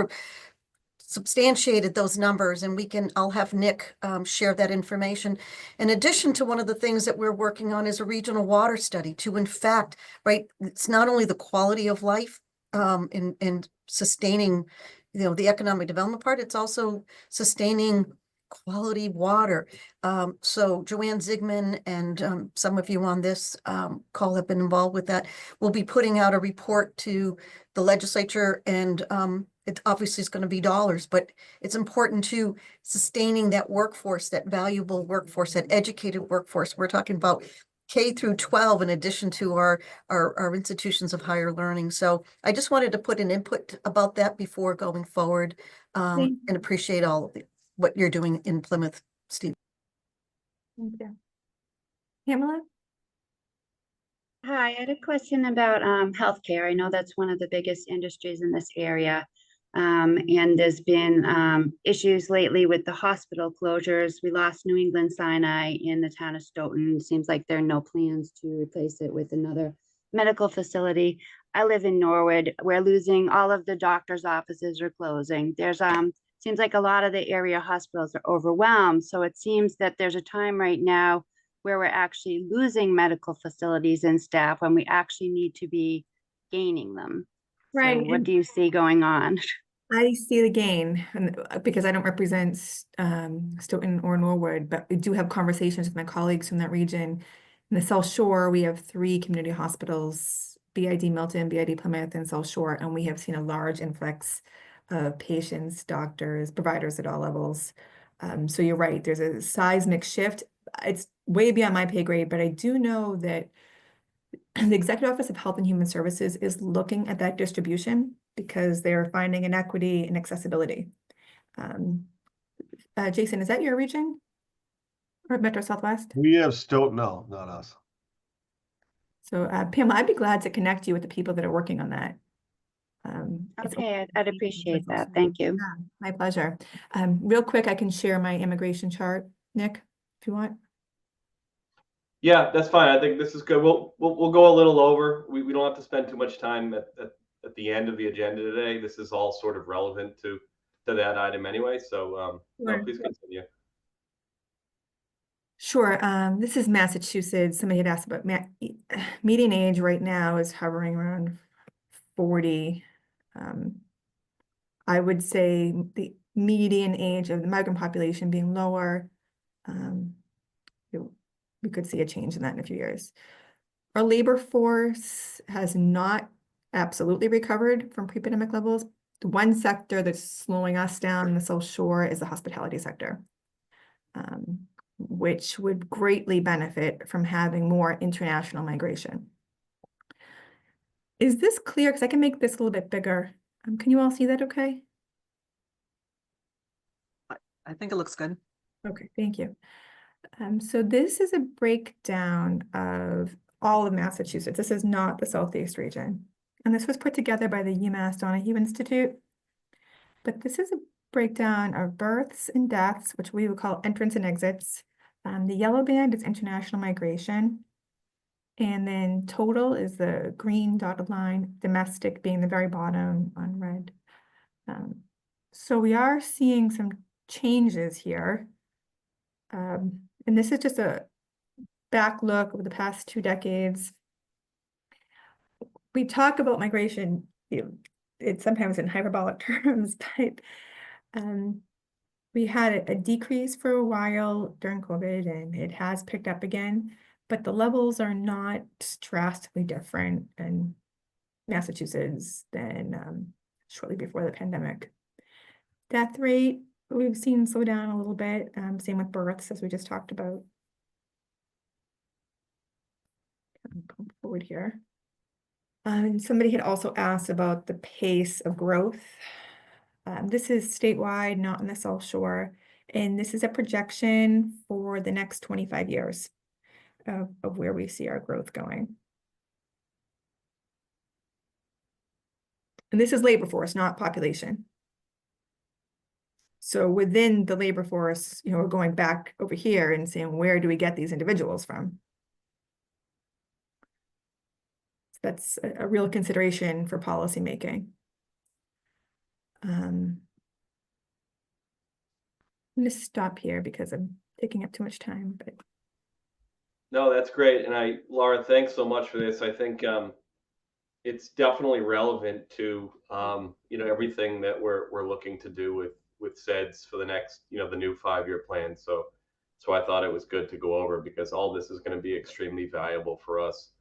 substantiated those numbers, and I'll have Nick share that information. In addition to, one of the things that we're working on is a regional water study to, in fact, right, it's not only the quality of life in sustaining, the economic development part, it's also sustaining quality water. So Joanne Zigman and some of you on this call have been involved with that. We'll be putting out a report to the legislature and it obviously is going to be dollars, but it's important to sustaining that workforce, that valuable workforce, that educated workforce. We're talking about K through 12 in addition to our institutions of higher learning. So I just wanted to put an input about that before going forward, Thank and appreciate all of what you're doing in Plymouth, Steve. Thank you. Pamela? Hi, I had a question about healthcare. I know that's one of the biggest industries in this area. And there's been issues lately with the hospital closures. We lost New England Sinai in the town of Stoughton. Seems like there are no plans to replace it with another medical facility. I live in Norwood. We're losing all of the doctors' offices are closing. There's seems like a lot of the area hospitals are overwhelmed. So it seems that there's a time right now where we're actually losing medical facilities and staff when we actually need to be gaining them. Right, So what and- do you see going on? I see the gain, and because I don't represent Stoughton or Norwood, but we do have conversations with my colleagues from that region. In the South Shore, we have 3 community hospitals, BID Milton, BID Plymouth, and South Shore, and we have seen a large influx of patients, doctors, providers at all levels. So you're right, there's a seismic shift. It's way beyond my pay grade, but I do know that the Executive Office of Health and Human Services is looking at that distribution because they're finding inequity and accessibility. Jason, is that your region? Or Metro Southwest? We have Stoughton, no, not us. So Pam, I'd be glad to connect you with the people that are working on that. It's Okay, I'd appreciate also- that. Thank you. Yeah, my pleasure. Real quick, I can share my immigration chart, Nick, if you want. Yeah, that's fine. I think this is good. We'll go a little over. We don't have to spend too much time at the end of the agenda today. This is all sort of relevant to that item anyway. So no, Sure. please continue. Sure. This is Massachusetts. Somebody had asked about median age right now is hovering around 40. I would say the median age of the migrant population being lower. We could see a change in that in a few years. Our labor force has not absolutely recovered from pre-pandemic levels. The one sector that's slowing us down in the South Shore is the hospitality sector, which would greatly benefit from having more international migration. Is this clear? Because I can make this a little bit bigger. Can you all see that okay? I think it looks good. Okay, thank you. So this is a breakdown of all of Massachusetts. This is not the Southeast region. And this was put together by the UMass Donahue Institute. But this is a breakdown of births and deaths, which we would call entrance and exits. The yellow band is international migration. And then total is the green dotted line, domestic being the very bottom on red. So we are seeing some changes here. And this is just a back look over the past 2 decades. We talk about migration, it's sometimes in hyperbolic terms, but we had a decrease for a while during COVID and it has picked up again, but the levels are not drastically different in Massachusetts than shortly before the pandemic. Death rate, we've seen slow down a little bit, same with births as we just talked about. Come forward here. And somebody had also asked about the pace of growth. This is statewide, not in the South Shore. And this is a projection for the next 25 years of where we see our growth going. And this is labor force, not population. So within the labor force, we're going back over here and saying, where do we get these individuals from? That's a real consideration for policymaking. I'm going to stop here because I'm taking up too much time, but No, that's great. And Laura, thanks so much for this. I think it's definitely relevant to everything that we're looking to do with SEDS for the next, the new 5-year plan. So I thought it was good to go over because all this is going to be extremely valuable for us.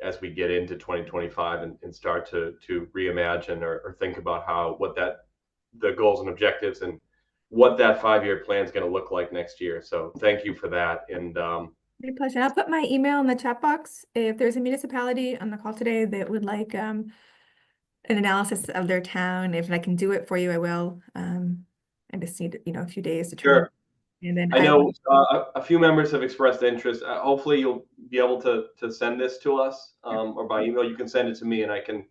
as we get into 2025 and start to reimagine or think about the goals and objectives and what that 5-year plan is going to look like next year. So thank you for that. And My pleasure. I'll put my email in the chat box. If there's a municipality on the call today that would like an analysis of their town, if I can do it for you, I will. I just need, a few days to turn. Sure. And then I know a few members have expressed interest. Hopefully you'll be able to send this to us or by email. You can send it to me and I can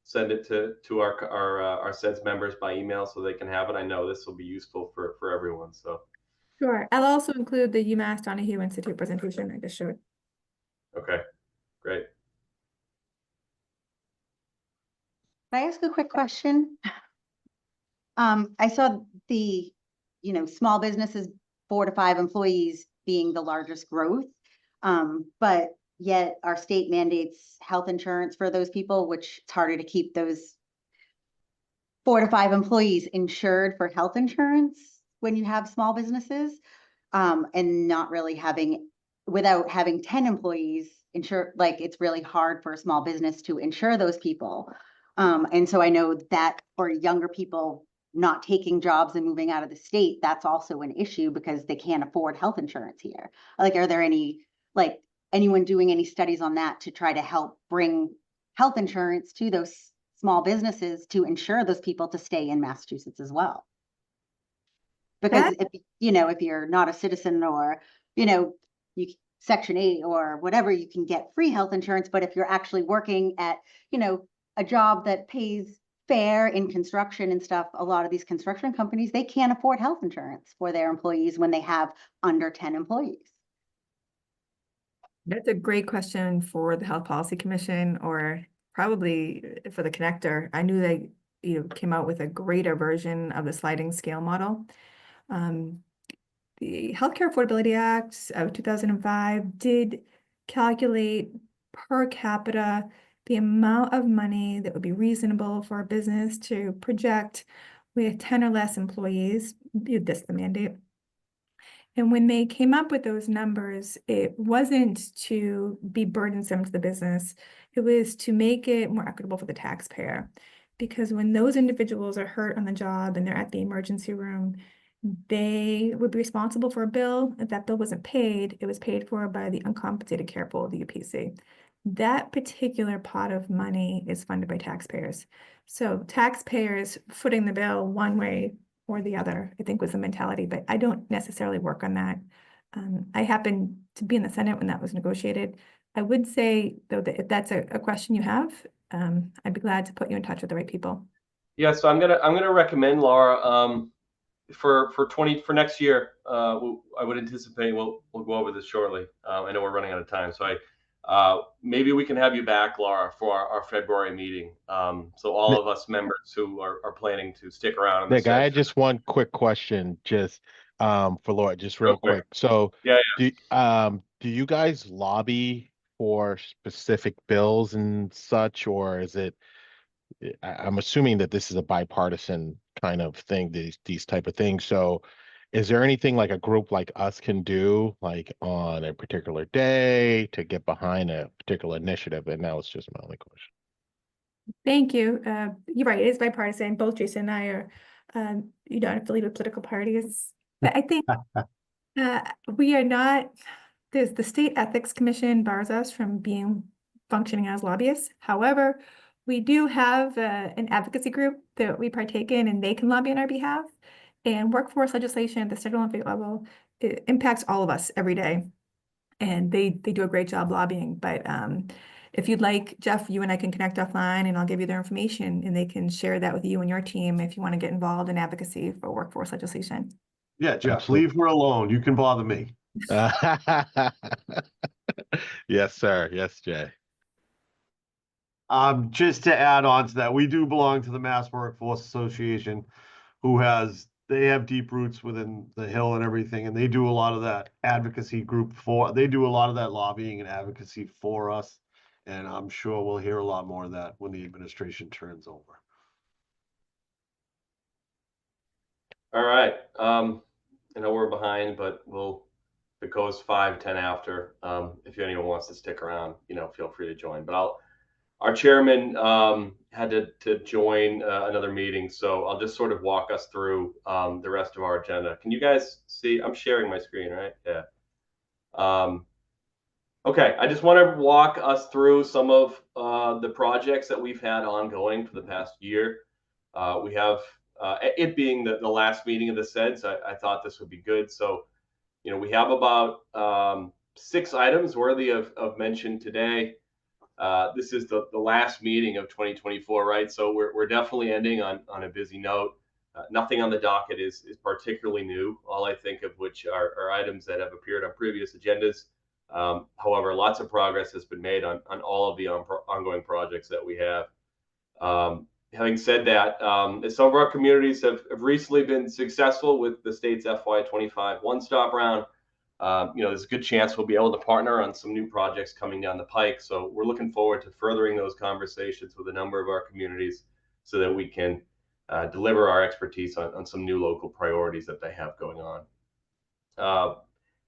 send it to our SEDS members by email so they can have it. I know this will be useful for everyone. So Sure. I'll also include the UMass Donahue Institute presentation I just showed. okay, great. Can I ask a quick question? I saw the, small businesses, 4 to 5 employees being the largest growth. But yet our state mandates health insurance for those people, which it's harder to keep those 4 to 5 employees insured for health insurance when you have small businesses. And not really without having 10 employees insure, like it's really hard for a small business to insure those people. And so I know that for younger people not taking jobs and moving out of the state, that's also an issue because they can't afford health insurance here. Like, are there anyone doing any studies on that to try to help bring health insurance to those small businesses to insure those people to stay in Massachusetts as well? Because if you're not a citizen or, you Section 8 or whatever, you can get free health insurance. But if you're actually working at, a job that pays fair in construction and stuff, a lot of these construction companies, they can't afford health insurance for their employees when they have under 10 employees. That's a great question for the Health Policy Commission or probably for the connector. I knew they came out with a greater version of the sliding scale model. The Healthcare Affordability Act of 2005 did calculate per capita the amount of money that would be reasonable for a business to project with 10 or less employees. That's the mandate. And when they came up with those numbers, it wasn't to be burdensome to the business. It was to make it more equitable for the taxpayer. Because when those individuals are hurt on the job and they're at the emergency room, they would be responsible for a bill. If that bill wasn't paid, it was paid for by the uncompensated care pool, the UPC. That particular pot of money is funded by taxpayers. So taxpayers footing the bill one way or the other, I think was the mentality, but I don't necessarily work on that. I happened to be in the Senate when that was negotiated. I would say, though, that if that's a question you have, I'd be glad to put you in touch with the right people. Yeah, so I'm gonna recommend, Laura, for next year, I would anticipate we'll go over this shortly. I know we're running out of time, so maybe we can have you back, Laura, for our February meeting. So all of us members who are planning to stick around. Nick, I had just one quick question, just for Laura, just real quick. So yeah. Do you guys lobby for specific bills and such, or is it? I'm assuming that this is a bipartisan kind of thing, these type of things. So is there anything like a group like us can do, like on a particular day to get behind a particular initiative? And that was just my only question. Thank you. You're right, it is bipartisan. Both Jason and I are, not affiliated with political parties. But I think we are not, the State Ethics Commission bars us from functioning as lobbyists. However, we do have an advocacy group that we partake in and they can lobby on our behalf. And workforce legislation at the federal and state level, it impacts all of us every day. And they do a great job lobbying. But if you'd like, Jeff, you and I can connect offline and I'll give you their information and they can share that with you and your team if you want to get involved in advocacy for workforce legislation. Yeah, Jeff, Absolutely. leave her alone. You can bother me. Yes, sir. Yes, Jay. Just to add on to that, we do belong to the Mass Workforce Association, they have deep roots within the Hill and everything, and they do a lot of that advocacy they do a lot of that lobbying and advocacy for us. And I'm sure we'll hear a lot more of that when the administration turns over. All right. I know we're behind, but we'll If it goes 5, 10 after, if anyone wants to stick around, feel free to join. But our chairman had to join another meeting, so I'll just sort of walk us through the rest of our agenda. Can you guys see? I'm sharing my screen, right? Yeah. Okay, I just want to walk us through some of the projects that we've had ongoing for the past year. We have it being the last meeting of the SEDS. I thought this would be good. So, we have about 6 items worthy of mention today. This is the last meeting of 2024, right? So we're definitely ending on a busy note. Nothing on the docket is particularly new. All I think of which are items that have appeared on previous agendas. However, lots of progress has been made on all of the ongoing projects that we have. Having said that, some of our communities have recently been successful with the state's FY25 one-stop round. There's a good chance we'll be able to partner on some new projects coming down the pike. So we're looking forward to furthering those conversations with a number of our communities so that we can deliver our expertise on some new local priorities that they have going on.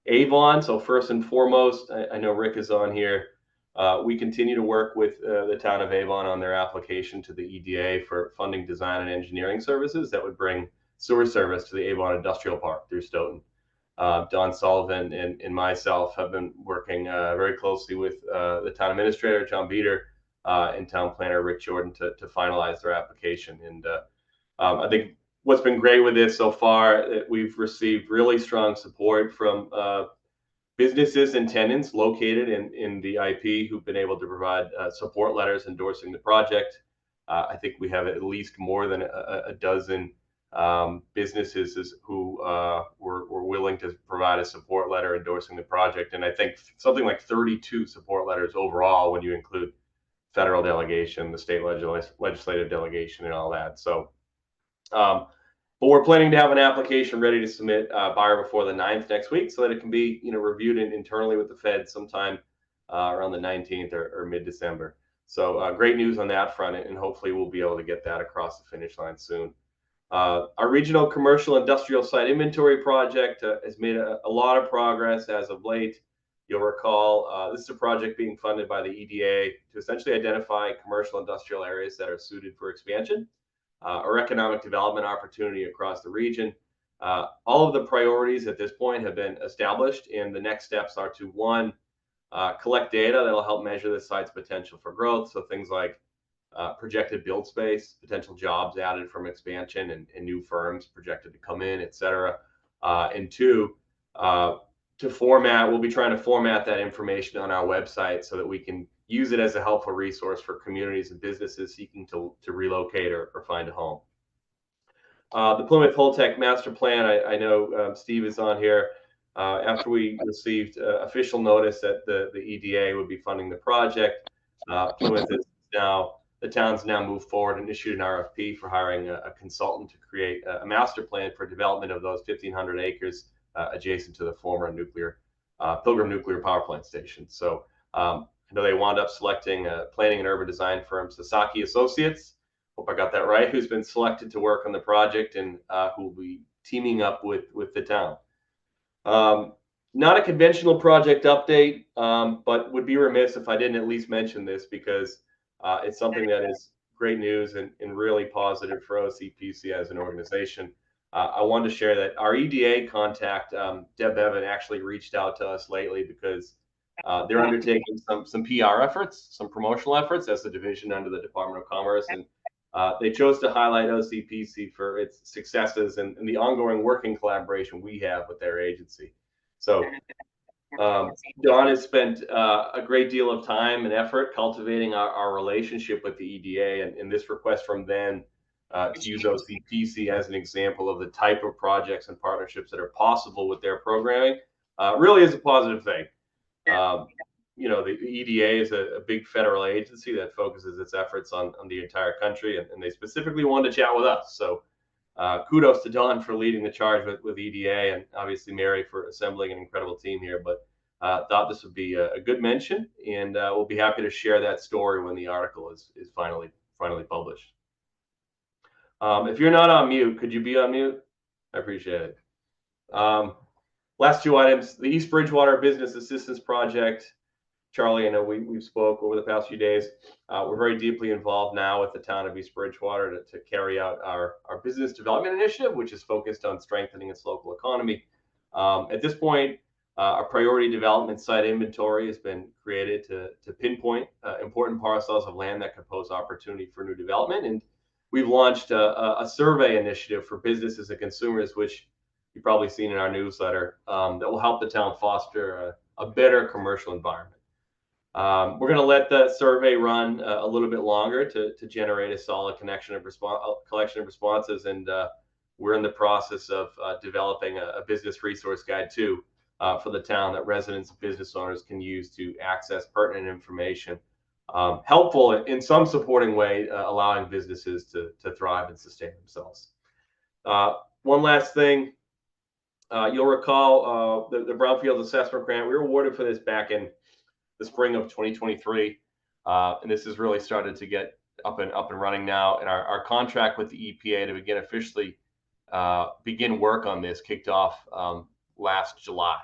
Avon, so first and foremost, I know Rick is on here. We continue to work with the town of Avon on their application to the EDA for funding design and engineering services that would bring sewer service to the Avon Industrial Park through Stoughton. Don Sullivan and myself have been working very closely with the town administrator, John Beater, and town planner, Rick Jordan, to finalize their application. And I think what's been great with this so far, we've received really strong support from businesses and tenants located in the IP who've been able to provide support letters endorsing the project. I think we have at least more than a dozen businesses who were willing to provide a support letter endorsing the project. And I think something like 32 support letters overall when you include federal delegation, the state legislative delegation, and all that. So, but we're planning to have an application ready to submit by or before the 9th next week so that it can be reviewed internally with the Fed sometime around the 19th or mid-December. So great news on that front, and hopefully we'll be able to get that across the finish line soon. Our regional commercial industrial site inventory project has made a lot of progress as of late. You'll recall this is a project being funded by the EDA to essentially identify commercial industrial areas that are suited for expansion or economic development opportunity across the region. All of the priorities at this point have been established, and the next steps are to, one, collect data that'll help measure the site's potential for growth. So things like projected build space, potential jobs added from expansion, and new firms projected to come in, et cetera. And two, we'll be trying to format that information on our website so that we can use it as a helpful resource for communities and businesses seeking to relocate or find a home. The Plymouth Holtec Master Plan, I know Steve is on here. After we received official notice that the EDA would be funding the project, Plymouth is now, the town's now moved forward and issued an RFP for hiring a consultant to create a master plan for development of those 1,500 acres adjacent to the former Pilgrim Nuclear Power Plant station. So I know they wound up selecting planning and urban design firm Sasaki Associates. Hope I got that right. Who's been selected to work on the project and who will be teaming up with the town. Not a conventional project update, but would be remiss if I didn't at least mention this because it's something that is great news and really positive for OCPC as an organization. I wanted to share that our EDA contact, Deb Bevan, actually reached out to us lately because they're undertaking some PR efforts, some promotional efforts as a division under the Department of Commerce. And they chose to highlight OCPC for its successes and the ongoing working collaboration we have with their agency. So Don has spent a great deal of time and effort cultivating our relationship with the EDA, and this request from them to use OCPC as an example of the type of projects and partnerships that are possible with their programming really is a positive thing. The EDA is a big federal agency that focuses its efforts on the entire country, and they specifically wanted to chat with us. So kudos to Don for leading the charge with EDA, and obviously Mary for assembling an incredible team here. But thought this would be a good mention, and we'll be happy to share that story when the article is finally published. If you're not on mute, could you be on mute? I appreciate it. Last two items, the East Bridgewater Business Assistance Project. Charlie, I know we've spoke over the past few days. We're very deeply involved now with the town of East Bridgewater to carry out our business development initiative, which is focused on strengthening its local economy. At this point, a priority development site inventory has been created to pinpoint important parcels of land that could pose opportunity for new development. And we've launched a survey initiative for businesses and consumers, which you've probably seen in our newsletter, that will help the town foster a better commercial environment. We're going to let the survey run a little bit longer to generate a solid collection of responses, and we're in the process of developing a business resource guide too for the town that residents and business owners can use to access pertinent information, helpful in some supporting way, allowing businesses to thrive and sustain themselves. One last thing, you'll recall the Brownfield Assessment Grant. We were awarded for this back in the spring of 2023, and this has really started to get up and running now. And our contract with the EPA to begin officially begin work on this kicked off last July,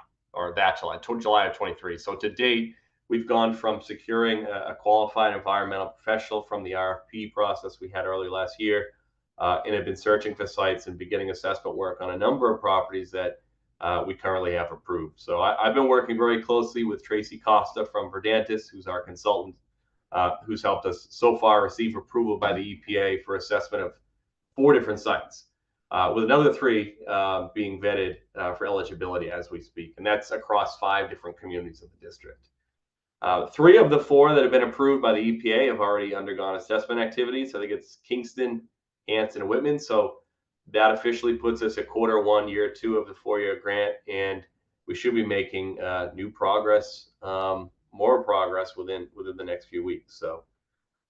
July of 23. So to date, we've gone from securing a qualified environmental professional from the RFP process we had early last year, and have been searching for sites and beginning assessment work on a number of properties that we currently have approved. So I've been working very closely with Tracy Costa from Verdantis, who's our consultant, who's helped us so far receive approval by the EPA for assessment of 4 different sites, with another 3 being vetted for eligibility as we speak. And that's across 5 different communities of the district. 3 of the 4 that have been approved by the EPA have already undergone assessment activities. I think it's Kingston, Hanson, and Whitman. So that officially puts us at Q1, year 2 of the 4-year grant, and we should be making more progress within the next few weeks. So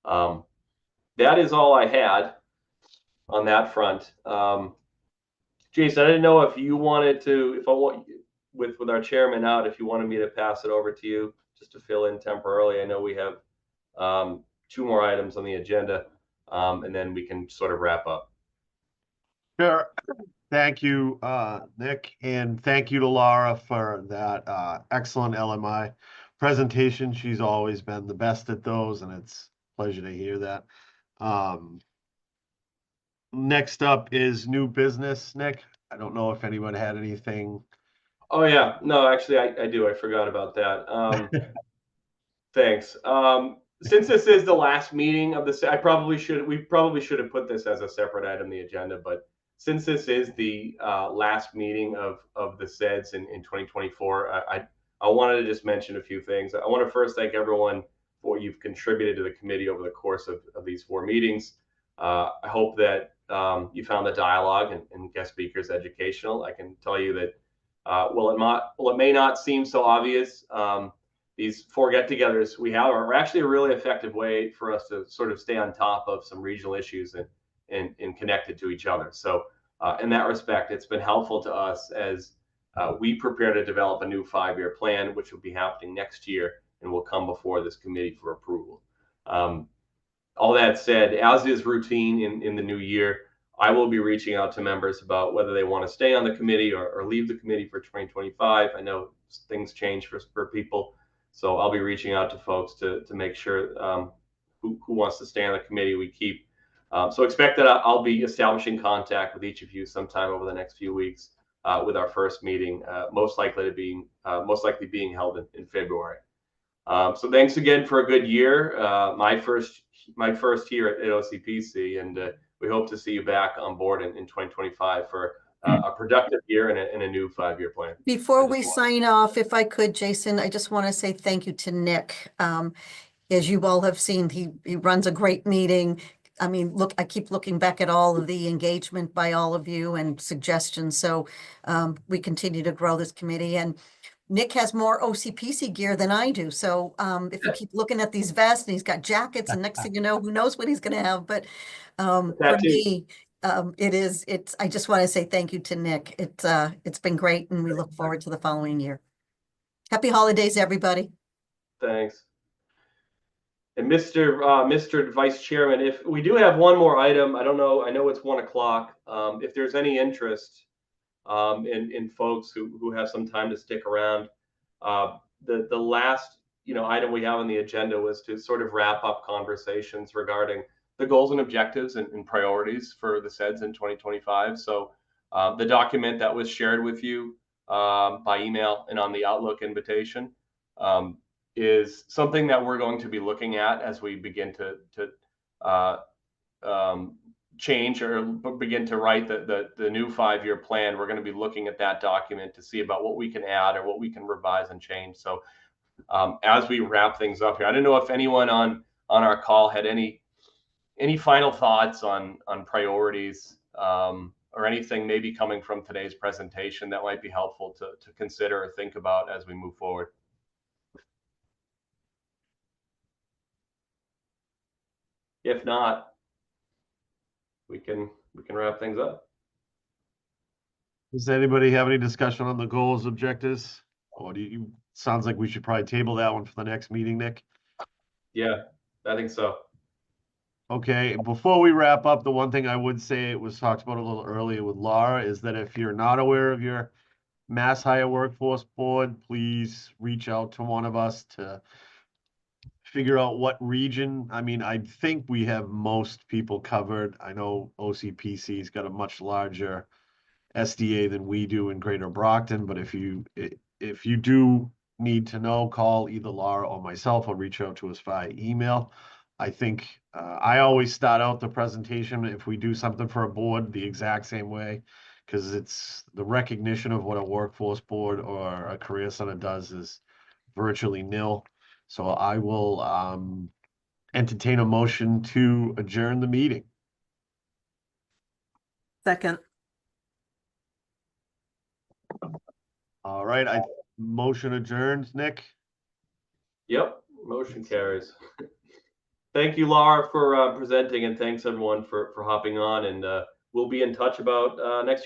that is all I had on that front. Jason, I didn't know if you wanted to, with our chairman out, if you wanted me to pass it over to you just to fill in temporarily. I know we have 2 more items on the agenda, and then we can sort of wrap up. Sure. Thank you, Nick, and thank you to Laura for that excellent LMI presentation. She's always been the best at those, and it's a pleasure to hear that. Next up is new business, Nick. I don't know if anyone had anything. Oh yeah, no, actually I do. I forgot about that. Thanks. Since this is the last meeting of this, we probably should have put this as a separate item on the agenda, but since this is the last meeting of the SEDS in 2024, I wanted to just mention a few things. I want to first thank everyone for what you've contributed to the committee over the course of these 4 meetings. I hope that you found the dialogue and guest speakers educational. I can tell you that while it may not seem so obvious, these 4 get-togethers we have are actually a really effective way for us to sort of stay on top of some regional issues and connected to each other. So in that respect, it's been helpful to us as we prepare to develop a new 5-year plan, which will be happening next year and will come before this committee for approval. All that said, as is routine in the new year, I will be reaching out to members about whether they want to stay on the committee or leave the committee for 2025. I know things change for people, so I'll be reaching out to folks to make sure who wants to stay on the committee we keep. So expect that I'll be establishing contact with each of you sometime over the next few weeks with our first meeting, most likely being held in February. So thanks again for a good year. My first year at OCPC, and we hope to see you back on board in 2025 for a productive year and a new 5-year plan. Before we sign off, if I could, Jason, I just want to say thank you to Nick. As you all have seen, he runs a great meeting. I mean, look, I keep looking back at all of the engagement by all of you and suggestions. So we continue to grow this committee, and Nick has more OCPC gear than I do. So if you keep looking at these vests and he's got jackets, and next thing you know, who knows what he's going to have. But for me, I just want to say thank you to Nick. It's been great, and we look forward to the following year. Happy holidays, everybody. Thanks. And Mr. Vice Chairman, if we do have one more item, I don't know, I know it's 1 o'clock. If there's any interest and folks who have some time to stick around. The last item we have on the agenda was to sort of wrap up conversations regarding the goals and objectives and priorities for the SEDS in 2025. So the document that was shared with you by email and on the Outlook invitation is something that we're going to be looking at as we begin to change or begin to write the new 5-year plan. We're going to be looking at that document to see about what we can add or what we can revise and change. So as we wrap things up here, I don't know if anyone on our call had any final thoughts on priorities or anything maybe coming from today's presentation that might be helpful to consider or think about as we move forward. If not, we can wrap things up. Does anybody have any discussion on the goals, objectives? Or sounds like we should probably table that one for the next meeting, Nick? Yeah, I think so. Okay, before we wrap up, the one thing I would say, it was talked about a little earlier with Laura, is that if you're not aware of your Mass Hire Workforce Board, please reach out to one of us to figure out what region. I mean, I think we have most people covered. I know OCPC's got a much larger SDA than we do in Greater Brockton, but if you do need to know, call either Laura or myself, or reach out to us via email. I think I always start out the presentation, if we do something for a board, the exact same way, because it's the recognition of what a workforce board or a career center does is virtually nil. So I will entertain a motion to adjourn the meeting. Second. All right, motion adjourned, Nick. Yep, motion carries. Thank you, Laura, for presenting, and thanks everyone for hopping on. And we'll be in touch about next year.